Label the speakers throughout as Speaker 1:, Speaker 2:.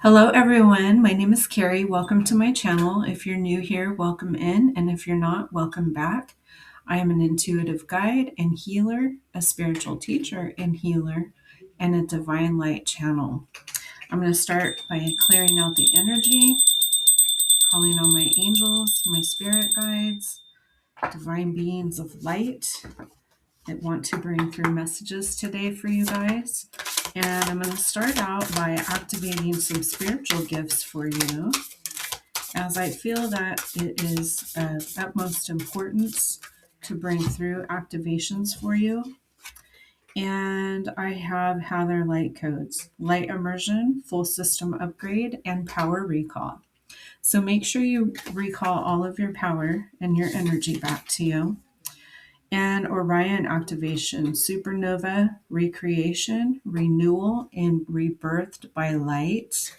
Speaker 1: Hello everyone, my name is Carrie. Welcome to my channel. If you're new here, welcome in, and if you're not, welcome back. I am an intuitive guide and healer, a spiritual teacher and healer, and a divine light channel. I'm going to start by clearing out the energy, calling on my angels, my spirit guides, divine beings of light that want to bring through messages today for you guys. And I'm going to start out by activating some spiritual gifts for you, as I feel that it is of utmost importance to bring through activations for you. And I have Hather light codes: light immersion, full system upgrade, and power recall. So make sure you recall all of your power and your energy back to you. And Orion activation, supernova, recreation, renewal, and rebirthed by light.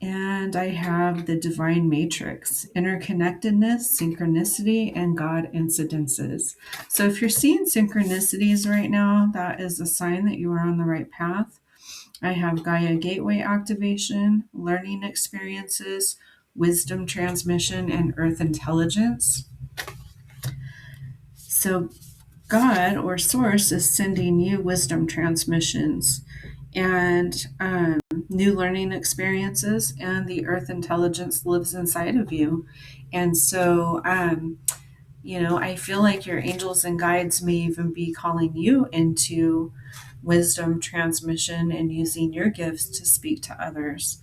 Speaker 1: And I have the divine matrix, interconnectedness, synchronicity, and God incidences. So if you're seeing synchronicities right now, that is a sign that you are on the right path. I have Gaia gateway activation, learning experiences, wisdom transmission, and earth intelligence. So God or source is sending you wisdom transmissions and new learning experiences, and the earth intelligence lives inside of you. And so, I feel like your angels and guides may even be calling you into wisdom transmission and using your gifts to speak to others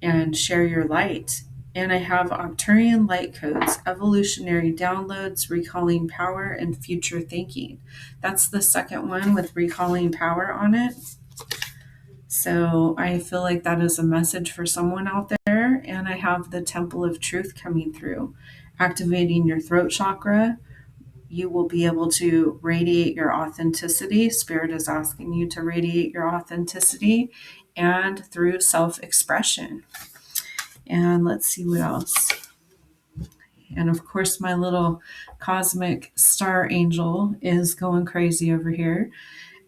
Speaker 1: and share your light. And I have Octurian light codes, evolutionary downloads, recalling power, and future thinking. That's the second one with recalling power on it. So I feel like that is a message for someone out there. And I have the Temple of Truth coming through, activating your throat chakra. You will be able to radiate your authenticity. Spirit is asking you to radiate your authenticity and through self-expression. And let's see what else. And of course, my little cosmic star angel is going crazy over here.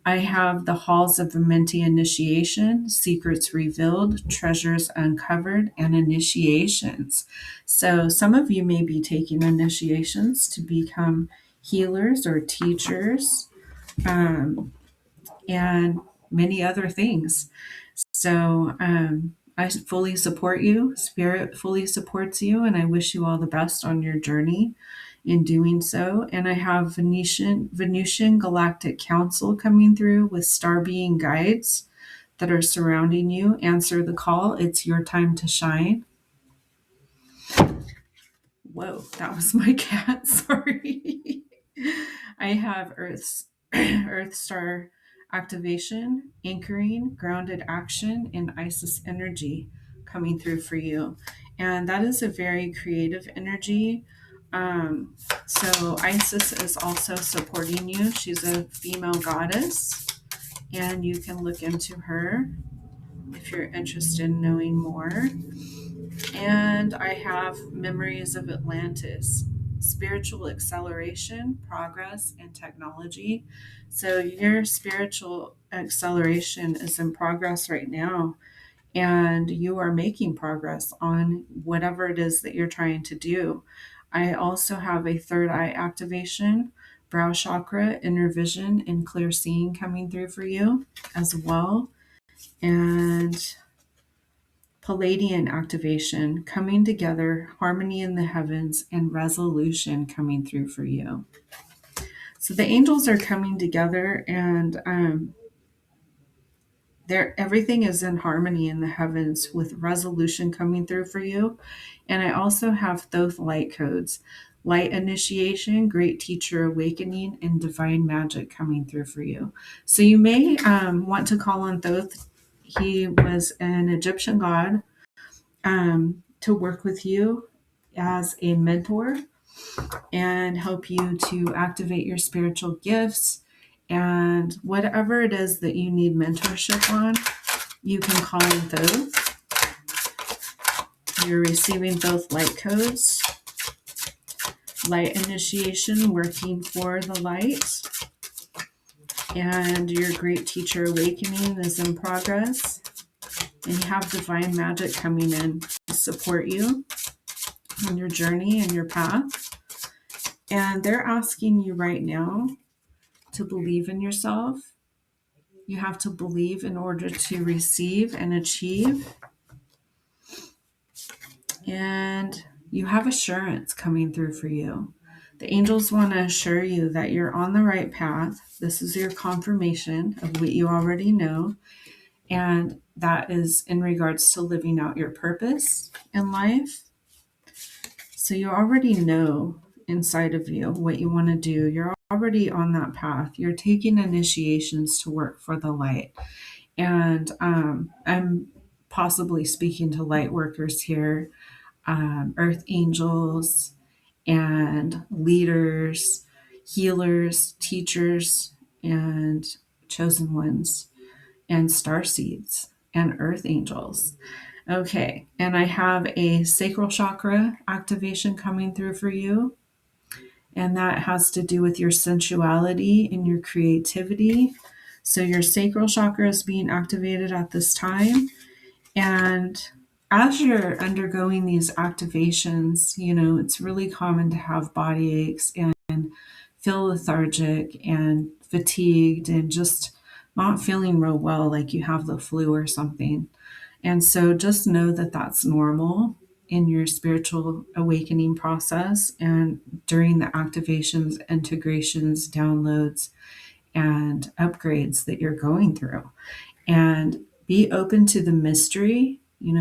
Speaker 1: I have the halls of Amenti initiation, secrets revealed, treasures uncovered, and initiations. So some of you may be taking initiations to become healers or teachers, and many other things. So I fully support you. Spirit fully supports you, and I wish you all the best on your journey in doing so. And I have Venusian Galactic Council coming through with star being guides that are surrounding you. Answer the call. It's your time to shine. Whoa, that was my cat. Sorry. I have Earth Star activation, anchoring, grounded action, and Isis energy coming through for you. And that is a very creative energy. So Isis is also supporting you. She's a female goddess, and you can look into her if you're interested in knowing more. And I have Memories of Atlantis, spiritual acceleration, progress, and technology. So your spiritual acceleration is in progress right now, and you are making progress on whatever it is that you're trying to do. I also have a third eye activation, brow chakra, inner vision, and clear seeing coming through for you as well. And Palladian activation, coming together, harmony in the heavens, and resolution coming through for you. So the angels are coming together, and everything is in harmony in the heavens with resolution coming through for you. And I also have Thoth light codes, light initiation, great teacher awakening, and divine magic coming through for you. So you may want to call on Thoth. He was an Egyptian god, to work with you as a mentor and help you to activate your spiritual gifts. And whatever it is that you need mentorship on, you can call in Thoth. You're receiving Thoth light codes, light initiation, working for the light, And your great teacher awakening is in progress. And you have divine magic coming in to support you on your journey and your path. And they're asking you right now to believe in yourself. You have to believe in order to receive and achieve. And you have assurance coming through for you. The angels want to assure you that you're on the right path. This is your confirmation of what you already know. And that is in regards to living out your purpose in life. So you already know inside of you what you want to do. You're already on that path. You're taking initiations to work for the light. And I'm possibly speaking to light workers here, earth angels and leaders, healers, teachers, and chosen ones, and star seeds and earth angels. Okay, and I have a sacral chakra activation coming through for you. And that has to do with your sensuality and your creativity. So your sacral chakra is being activated at this time. And as you're undergoing these activations, it's really common to have body aches and feel lethargic and fatigued and just not feeling real well, like you have the flu or something. And so just know that that's normal in your spiritual awakening process and during the activations, integrations, downloads, and upgrades that you're going through. And be open to the mystery.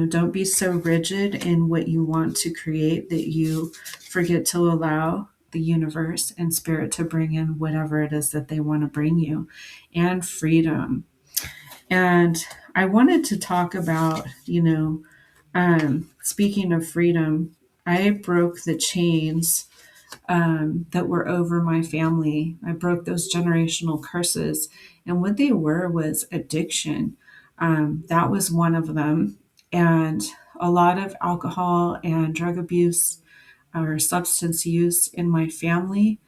Speaker 1: Don't be so rigid in what you want to create that you forget to allow the universe and spirit to bring in whatever it is that they want to bring you, and freedom. And I wanted to talk about, speaking of freedom, I broke the chains that were over my family. I broke those generational curses. And what they were was addiction. That was one of them. And a lot of alcohol and drug abuse or substance use in my family.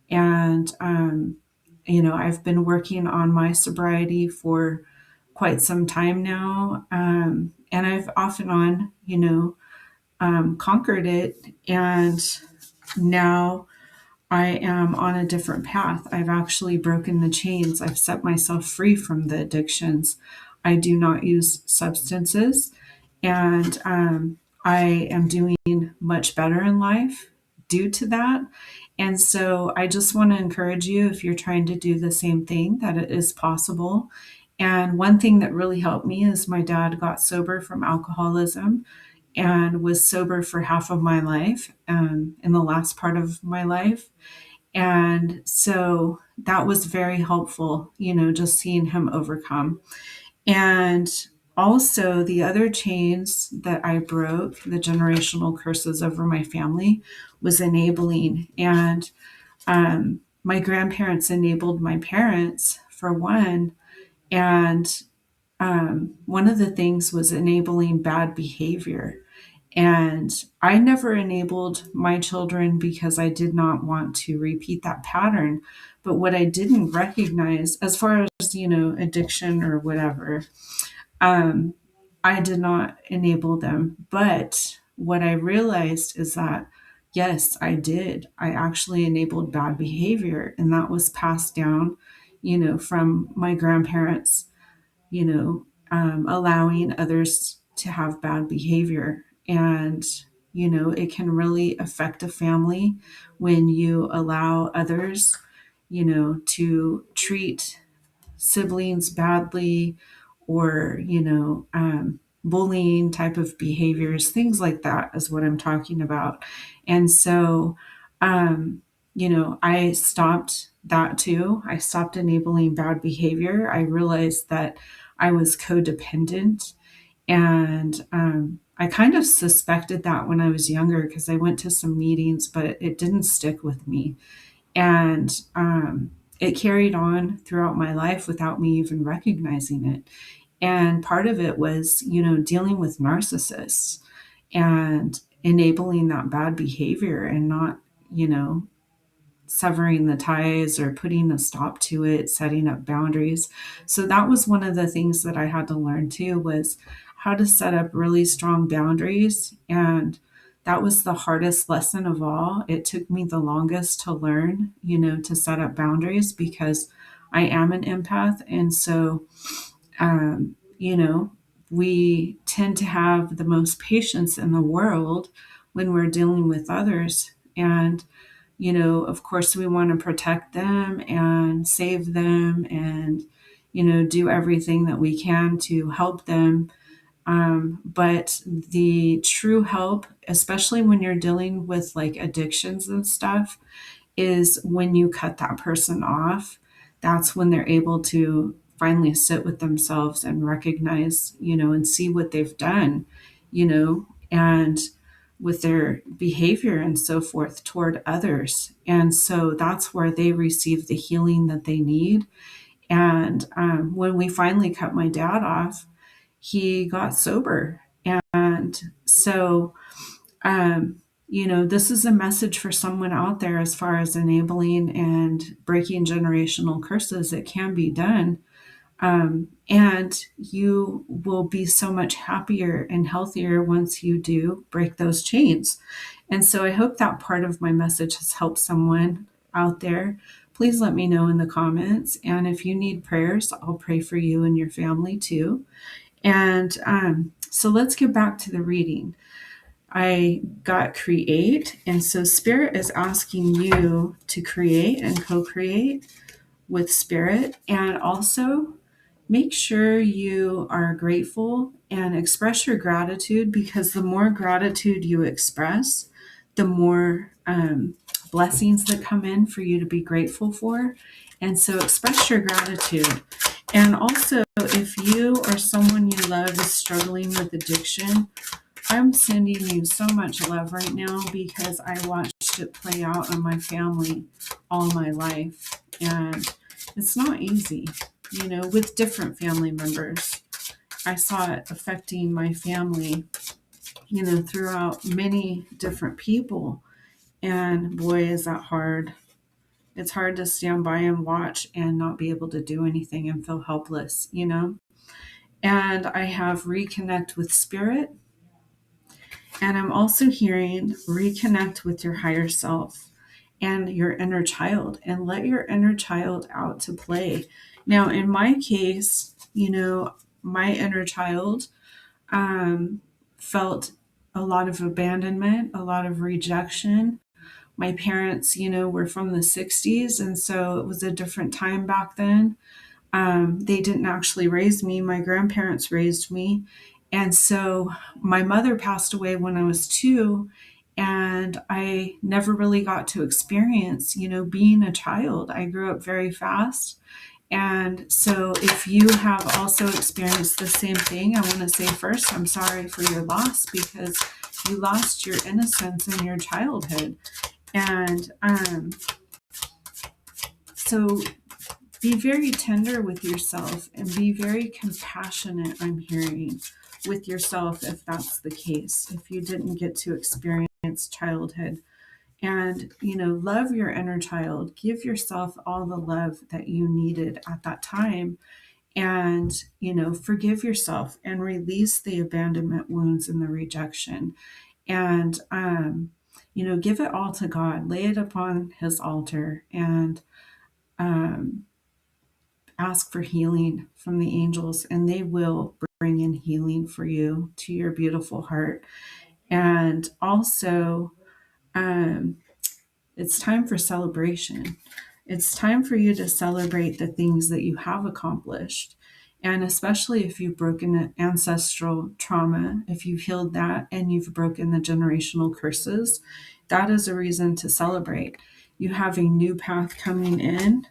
Speaker 1: And, I've been working on my sobriety for quite some time now. And I've off and on, conquered it. And now I am on a different path. I've actually broken the chains. I've set myself free from the addictions. I do not use substances. And I am doing much better in life due to that. And so I just want to encourage you, if you're trying to do the same thing, that it is possible. And one thing that really helped me is my dad got sober from alcoholism and was sober for half of my life, in the last part of my life. And so that was very helpful, just seeing him overcome. And also, the other chains that I broke, the generational curses over my family, was enabling. And my grandparents enabled my parents, for one. And one of the things was enabling bad behavior. And I never enabled my children because I did not want to repeat that pattern. But what I didn't recognize, as far as, addiction or whatever, I did not enable them. But what I realized is that, yes, I did. I actually enabled bad behavior. And that was passed down, from my grandparents, allowing others to have bad behavior. And, it can really affect a family when you allow others, to treat siblings badly, or, bullying type of behaviors, things like that is what I'm talking about. And so, I stopped that too. I stopped enabling bad behavior. I realized that I was codependent. And I kind of suspected that when I was younger because I went to some meetings, but it didn't stick with me. And it carried on throughout my life without me even recognizing it. And part of it was, dealing with narcissists and enabling that bad behavior and not, severing the ties or putting a stop to it, setting up boundaries. So that was one of the things that I had to learn too, was how to set up really strong boundaries. And that was the hardest lesson of all. It took me the longest to learn, to set up boundaries, because I am an empath. And so, we tend to have the most patience in the world when we're dealing with others. And, of course, we want to protect them and save them and, do everything that we can to help them. But the true help, especially when you're dealing with like addictions and stuff, is when you cut that person off. That's when they're able to finally sit with themselves and recognize, and see what they've done, and with their behavior and so forth toward others. And so that's where they receive the healing that they need. And when we finally cut my dad off, he got sober. And so, this is a message for someone out there as far as enabling and breaking generational curses. It can be done. And you will be so much happier and healthier once you do break those chains. And so I hope that part of my message has helped someone out there. Please let me know in the comments. And if you need prayers, I'll pray for you and your family too. And so let's get back to the reading. I got create. And so Spirit is asking you to create and co-create with Spirit. And also make sure you are grateful and express your gratitude, because the more gratitude you express, the more blessings that come in for you to be grateful for. And so express your gratitude. And also, if you or someone you love is struggling with addiction, I'm sending you so much love right now, because I watched it play out in my family all my life. And it's not easy, with different family members. I saw it affecting my family, throughout many different people. And boy, is that hard. It's hard to stand by and watch and not be able to do anything and feel helpless, And I have reconnect with Spirit. And I'm also hearing reconnect with your higher self and your inner child, and let your inner child out to play. Now, in my case, my inner child felt a lot of abandonment, a lot of rejection. My parents, were from the 60s, and so it was a different time back then. They didn't actually raise me. My grandparents raised me. And so my mother passed away when I was 2, and I never really got to experience, being a child. I grew up very fast. And so if you have also experienced the same thing, I want to say first, I'm sorry for your loss, because you lost your innocence in your childhood. And so be very tender with yourself and be very compassionate, I'm hearing, with yourself, if that's the case, if you didn't get to experience childhood. And, love your inner child. Give yourself all the love that you needed at that time. And, forgive yourself and release the abandonment wounds and the rejection. And, give it all to God. Lay it upon His altar, and ask for healing from the angels, and they will bring in healing for you to your beautiful heart. And also, it's time for celebration. It's time for you to celebrate the things that you have accomplished. And especially if you've broken ancestral trauma, if you've healed that and you've broken the generational curses, that is a reason to celebrate. You have a new path coming in.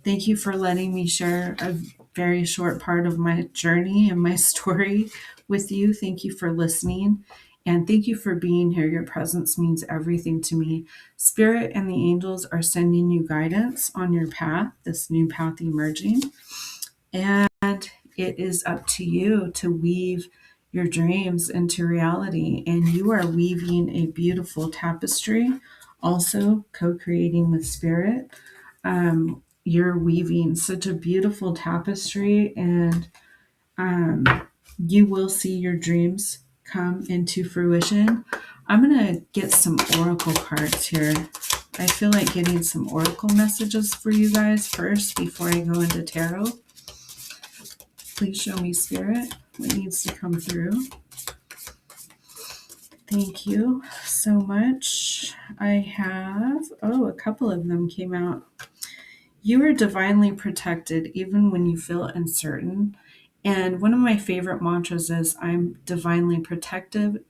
Speaker 1: Thank you for letting me share a very short part of my journey and my story with you. Thank you for listening. And thank you for being here. Your presence means everything to me. Spirit and the angels are sending you guidance on your path, this new path emerging. And it is up to you to weave your dreams into reality. And you are weaving a beautiful tapestry Also, co-creating with spirit. You're weaving such a beautiful tapestry, and you will see your dreams come into fruition. I'm going to get some oracle cards here. I feel like getting some oracle messages for you guys first before I go into tarot. Please show me, Spirit, what needs to come through. Thank you so much. I have, a couple of them came out. You are divinely protected even when you feel uncertain. And one of my favorite mantras is I'm divinely protected,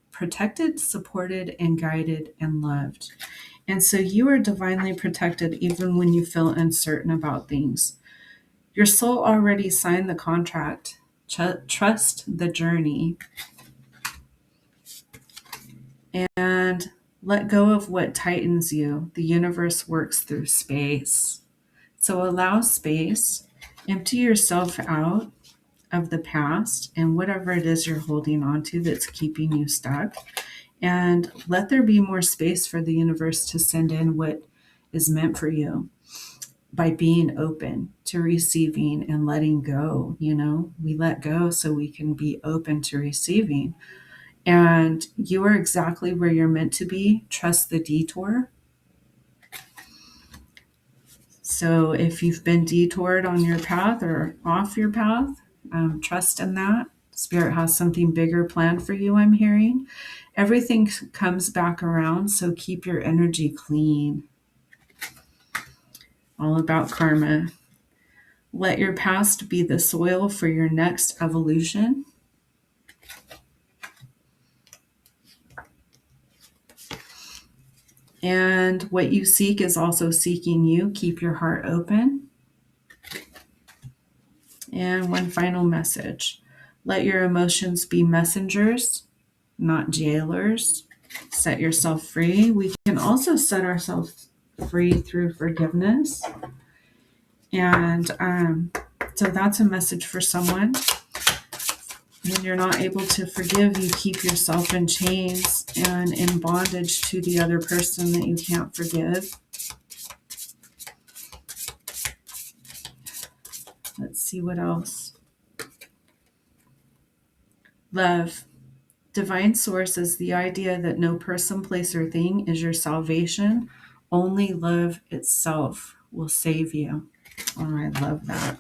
Speaker 1: supported, and guided and loved. And so you are divinely protected even when you feel uncertain about things. Your soul already signed the contract. Trust the journey and let go of what tightens you. The universe works through space. So allow space, empty yourself out of the past and whatever it is you're holding on to that's keeping you stuck, and let there be more space for the universe to send in what is meant for you by being open to receiving and letting go. We let go so we can be open to receiving. And you are exactly where you're meant to be. Trust the detour. So if you've been detoured on your path or off your path, trust in that. Spirit has something bigger planned for you, I'm hearing. Everything comes back around, so keep your energy clean. All about karma. Let your past be the soil for your next evolution. And what you seek is also seeking you. Keep your heart open. And one final message. Let your emotions be messengers, not jailers. Set yourself free. We can also set ourselves free through forgiveness. And so that's a message for someone. When you're not able to forgive, you keep yourself in chains and in bondage to the other person that you can't forgive. Let's see what else. Love. Divine source is the idea that no person, place, or thing is your salvation. Only love itself will save you. Oh, I love that.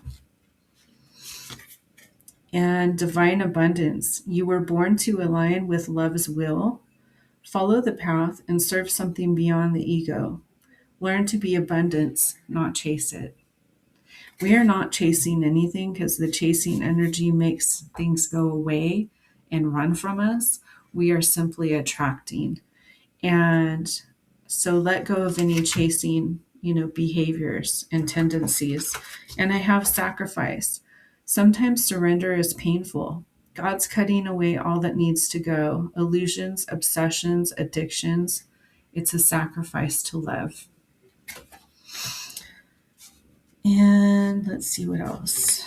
Speaker 1: And divine abundance. You were born to align with love's will. Follow the path and serve something beyond the ego. Learn to be abundance, not chase it. We are not chasing anything because the chasing energy makes things go away and run from us. We are simply attracting. And so let go of any chasing, behaviors and tendencies. And I have sacrifice. Sometimes surrender is painful. God's cutting away all that needs to go. Illusions, obsessions, addictions. It's a sacrifice to love. And let's see what else.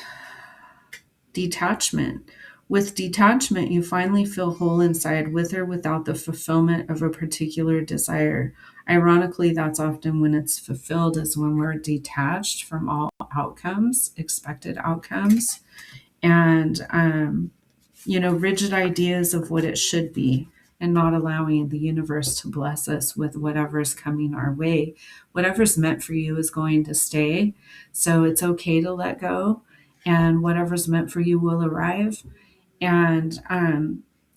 Speaker 1: Detachment. With detachment, you finally feel whole inside, with or without the fulfillment of a particular desire. Ironically, that's often when it's fulfilled, is when we're detached from all outcomes, expected outcomes, and, rigid ideas of what it should be, and not allowing the universe to bless us with whatever's coming our way. Whatever's meant for you is going to stay. So it's okay to let go, and whatever's meant for you will arrive. And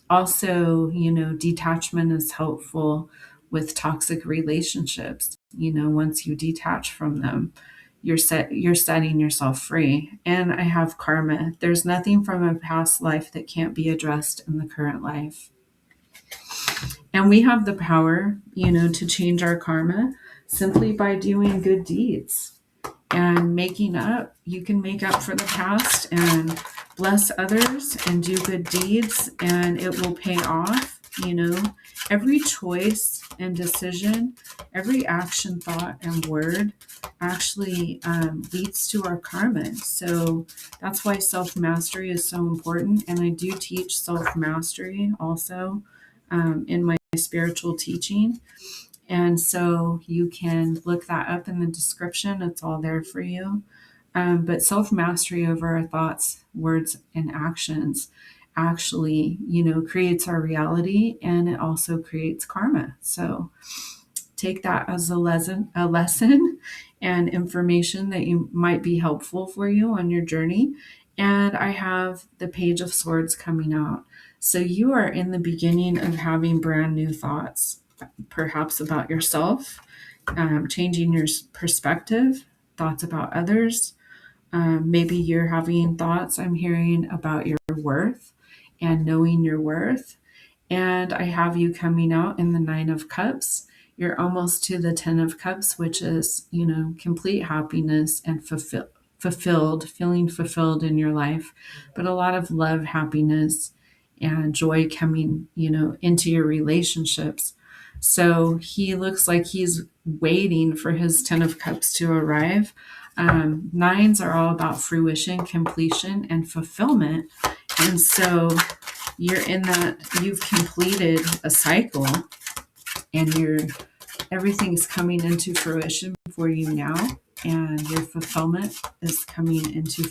Speaker 1: also, detachment is helpful with toxic relationships. Once you detach from them, you're setting yourself free. And I have karma. There's nothing from a past life that can't be addressed in the current life. And we have the power, to change our karma simply by doing good deeds and making up. You can make up for the past and bless others and do good deeds, and it will pay off. Every choice and decision, every action, thought, and word actually leads to our karma. So that's why self-mastery is so important. And I do teach self-mastery also in my spiritual teaching. And so you can look that up in the description. It's all there for you. But self-mastery over our thoughts, words, and actions actually, creates our reality, and it also creates karma. So take that as a lesson and information that you might be helpful for you on your journey. And I have the Page of Swords coming out. So you are in the beginning of having brand new thoughts, perhaps about yourself, changing your perspective, thoughts about others. Maybe you're having thoughts, I'm hearing, about your worth and knowing your worth. And I have you coming out in the Nine of Cups. You're almost to the Ten of Cups, which is, complete happiness and feeling fulfilled in your life, but a lot of love, happiness, and joy coming, into your relationships. So he looks like he's waiting for his Ten of Cups to arrive. Nines are all about fruition, completion, and fulfillment. And so you're in that, you've completed a cycle, and everything's coming into fruition for you now, and your fulfillment is coming into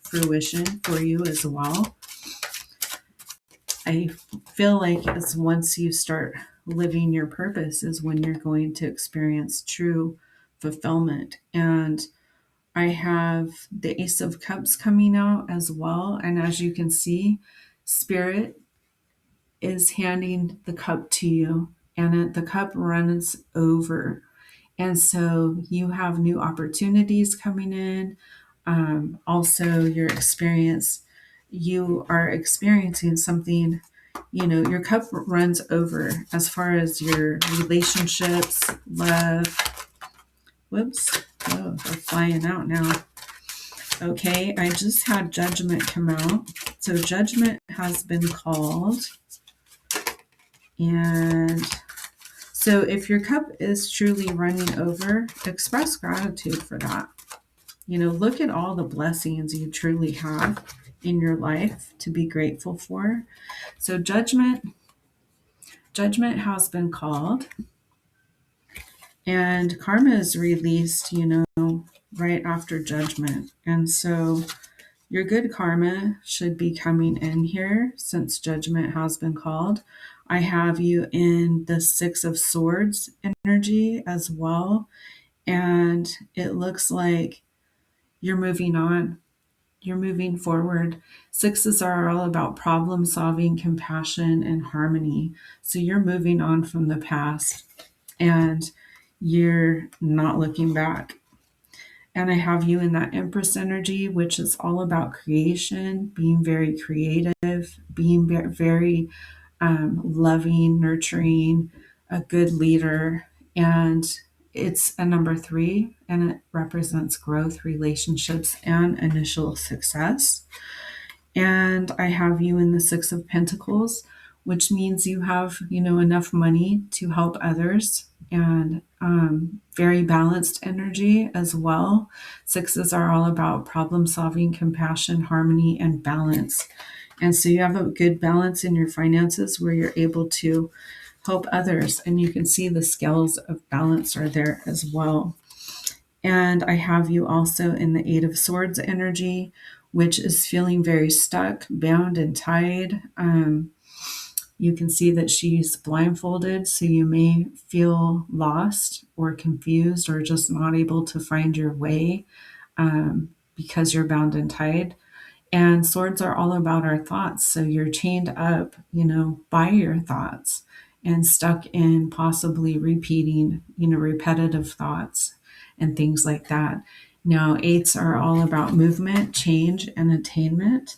Speaker 1: fruition for you as well. I feel like it's once you start living your purpose is when you're going to experience true fulfillment. And I have the Ace of Cups coming out as well. And as you can see, Spirit is handing the cup to you, and the cup runs over. And so you have new opportunities coming in. Also, you are experiencing something, your cup runs over as far as your relationships, love. Whoops. Oh, they're flying out now. Okay, I just had Judgment come out. So Judgment has been called. And so if your cup is truly running over, express gratitude for that. Look at all the blessings you truly have in your life to be grateful for. So judgment has been called, and karma is released, right after judgment. And so your good karma should be coming in here since judgment has been called. I have you in the Six of Swords energy as well. And it looks like you're moving on. You're moving forward. Sixes are all about problem solving, compassion, and harmony. So you're moving on from the past, and you're not looking back. And I have you in that Empress energy, which is all about creation, being very creative, being very loving, nurturing, a good leader. And it's a number 3, and it represents growth, relationships, and initial success. And I have you in the Six of Pentacles, which means you have, enough money to help others, and very balanced energy as well. Sixes are all about problem solving, compassion, harmony, and balance. And so you have a good balance in your finances where you're able to help others, and you can see the scales of balance are there as well. And I have you also in the Eight of Swords energy, which is feeling very stuck, bound, and tied. You can see that she's blindfolded, so you may feel lost or confused or just not able to find your way because you're bound and tied. And swords are all about our thoughts. So you're chained up, by your thoughts and stuck in possibly repeating, repetitive thoughts and things like that. Now, eights are all about movement, change, and attainment.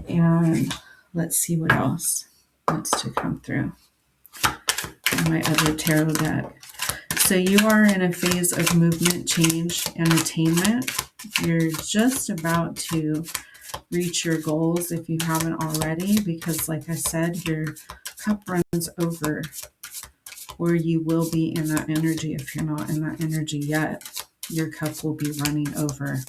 Speaker 1: And let's see what else wants to come through in my other tarot deck. So you are in a phase of movement, change, and attainment. You're just about to reach your goals if you haven't already, because like I said, your cup runs over, or you will be in that energy. If you're not in that energy yet, your cup will be running over.